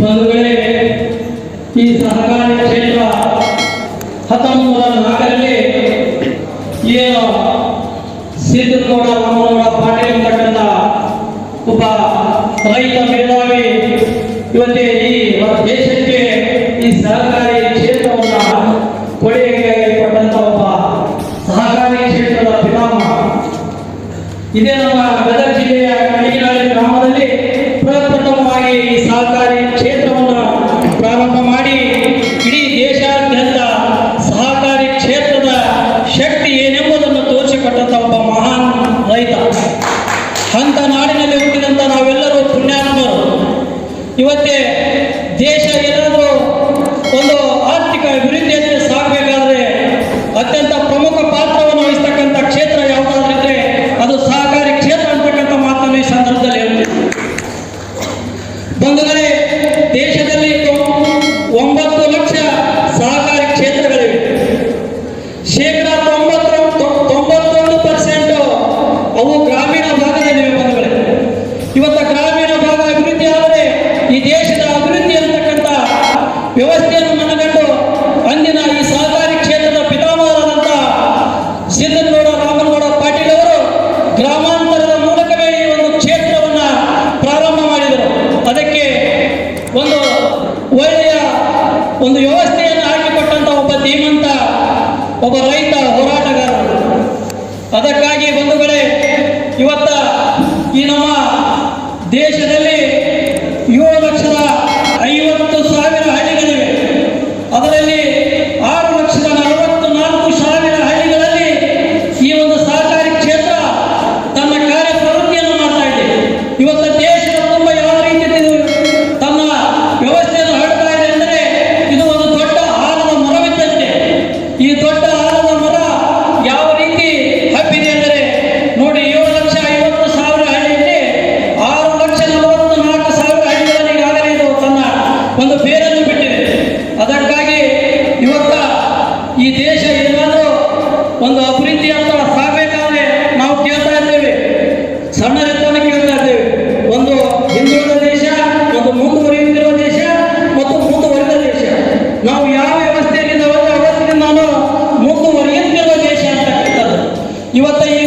ಬಂಧುಗಳೇ, ಈ ಸಹಕಾರಿ ಕ್ಷೇತ್ರ 1904ರಲ್ಲಿ ಏನು ಸಿದ್ದಗೌಡ ರಾಮಗೌಡ ಪಾಟೀಲ್ ಅಂತಕ್ಕಂಥ ಒಬ್ಬ ರೈತ ಮೇಧಾವಿ ಇವತ್ತೇ ಈ ದೇಶಕ್ಕೆ ಈ ಸಹಕಾರಿ ಕ್ಷೇತ್ರವನ್ನು ಕೊಡುಗೆ ಕೊಟ್ಟಂತ ಒಬ್ಬ ಸಹಕಾರಿ ಕ್ಷೇತ್ರದ ಪಿತಾಮಹ. ಇದೇ ನಮ್ಮ ಗದಗ ಜಿಲ್ಲೆಯ ಕಣಿಗಾಳಿ ಗ್ರಾಮದಲ್ಲಿ ಪ್ರಪ್ರಥಮವಾಗಿ ಈ ಸಹಕಾರಿ ಕ್ಷೇತ್ರವನ್ನು ಪ್ರಾರಂಭ ಮಾಡಿ ಇಡೀ ದೇಶಾದ್ಯಂತ ಸಹಕಾರಿ ಕ್ಷೇತ್ರದ ಶಕ್ತಿ ಏನೆಂಬುದನ್ನು ತೋರಿಸಿಕೊಟ್ಟಂತ ಒಬ್ಬ ಮಹಾನ್ ರೈತ. ಅಂತ ನಾಡಿನಲ್ಲಿ ಹುಟ್ಟಿದಂತ ನಾವೆಲ್ಲರೂ ಪುಣ್ಯಾತ್ಮರು. ಇವತ್ತೇ ದೇಶ ಏನಾದರೂ ಒಂದು ಆರ್ಥಿಕ ಅಭಿವೃದ್ಧಿಯಲ್ಲಿ ಸಾಗಬೇಕಾದ್ರೆ ಅತ್ಯಂತ ಪ್ರಮುಖ ಪಾತ್ರವನ್ನು ವಹಿಸ್ತಕ್ಕಂಥ ಕ್ಷೇತ್ರ ಯಾವುದಾದ್ರೂ ಇದ್ರೆ ಅದು ಸಹಕಾರಿ ಕ್ಷೇತ್ರ ಅಂತಕ್ಕಂಥ ಮಾತನ್ನು ಈ ಸಂದರ್ಭದಲ್ಲಿ ಹೇಳ್ತೀವಿ. ಬಂಧುಗಳೇ, ದೇಶದಲ್ಲಿ 9 ಲಕ್ಷ ಸಹಕಾರಿ ಕ್ಷೇತ್ರಗಳಿವೆ. ಶೇಕಡಾ 91% ಅವು ಗ್ರಾಮೀಣ ಭಾಗದಲ್ಲಿವೆ. ಬಂಧುಗಳೇ, ಇವತ್ತು ಗ್ರಾಮೀಣ ಭಾಗ ಅಭಿವೃದ್ಧಿ ಆದರೆ ಈ ದೇಶದ ಅಭಿವೃದ್ಧಿ ಅಂತಕ್ಕಂಥ ವ್ಯವಸ್ಥೆಯನ್ನು ಮನಗಂಡು ಅಂದಿನ ಈ ಸಹಕಾರಿ ಕ್ಷೇತ್ರದ ಪಿತಾಮಹರಾದಂಥ ಸಿದ್ದಗೌಡ ರಾಮಗೌಡ ಪಾಟೀಲ್ ಅವರು ಗ್ರಾಮಾಂತರದ ಮೂಲಕವೇ ಈ ಒಂದು ಕ್ಷೇತ್ರವನ್ನು ಪ್ರಾರಂಭ ಮಾಡಿದರು. ಅದಕ್ಕೆ ಒಂದು ಒಳ್ಳೆಯ ಒಂದು ವ್ಯವಸ್ಥೆಯನ್ನು ಹಾಕಿಕೊಟ್ಟಂತ ಒಬ್ಬ ಧೀಮಂತ ಒಬ್ಬ ರೈತ ಹೋರಾಟಗಾರರು. ಅದಕ್ಕಾಗಿ ಬಂಧುಗಳೇ, ಇವತ್ತ ಈ ನಮ್ಮ ದೇಶದಲ್ಲಿ 7,50,000 ಹಳ್ಳಿಗಳಿವೆ. ಅದರಲ್ಲಿ 6,44,000 ಹಳ್ಳಿಗಳಲ್ಲಿ ಈ ಒಂದು ಸಹಕಾರಿ ಕ್ಷೇತ್ರ ತನ್ನ ಕಾರ್ಯ ಪ್ರವೃತ್ತಿಯನ್ನು ಮಾಡ್ತಾ ಇದೆ. ಇವತ್ತು ದೇಶದ ತುಂಬ ಯಾವ ರೀತಿ ತನ್ನ ವ್ಯವಸ್ಥೆಯನ್ನು ಹರಡ್ತಾ ಇದೆ ಅಂದರೆ ಇದು ಒಂದು ದೊಡ್ಡ ಆಲದ ಮರವಿದ್ದಂತೆ. ಈ ದೊಡ್ಡ ಆಲದ ಮರ ಯಾವ ರೀತಿ ಹಬ್ಬಿದೆ ಅಂದರೆ ನೋಡಿ, 7,50,000 ಹಳ್ಳಿಯಲ್ಲಿ 6,44,000 ಹಳ್ಳಿಗಳಲ್ಲಿ ಈಗಾಗಲೇ ಇದು ತನ್ನ ಒಂದು ಬೇರನ್ನು ಬಿಟ್ಟಿದೆ. ಅದಕ್ಕಾಗಿ ಇವತ್ತ ಈ ದೇಶ ಏನಾದರೂ ಒಂದು ಅಭಿವೃದ್ಧಿ ಅಂತ ಸಾಗಬೇಕಾದ್ರೆ ನಾವು ಕೇಳ್ತಾ ಇದ್ದೇವೆ, ಸಣ್ಣರಿದ್ದಾನೆ ಕೇಳ್ತಾ ಇದ್ದೇವೆ. ಒಂದು ಹಿಂದುಳಿದ ದೇಶ, ಒಂದು ಮುಂದುವರಿಯುತ್ತಿರುವ ದೇಶ ಮತ್ತು ಮುಂದುವರಿದ ದೇಶ. ನಾವು ಯಾವ ವ್ಯವಸ್ಥೆಯಲ್ಲಿ ಅವತ್ತಿನಿಂದ ನಾನು ಮುಂದುವರಿಯುತ್ತಿರುವ ದೇಶ ಅಂತ ಹೇಳ್ತಾರೆ. ಇವತ್ತ ಈ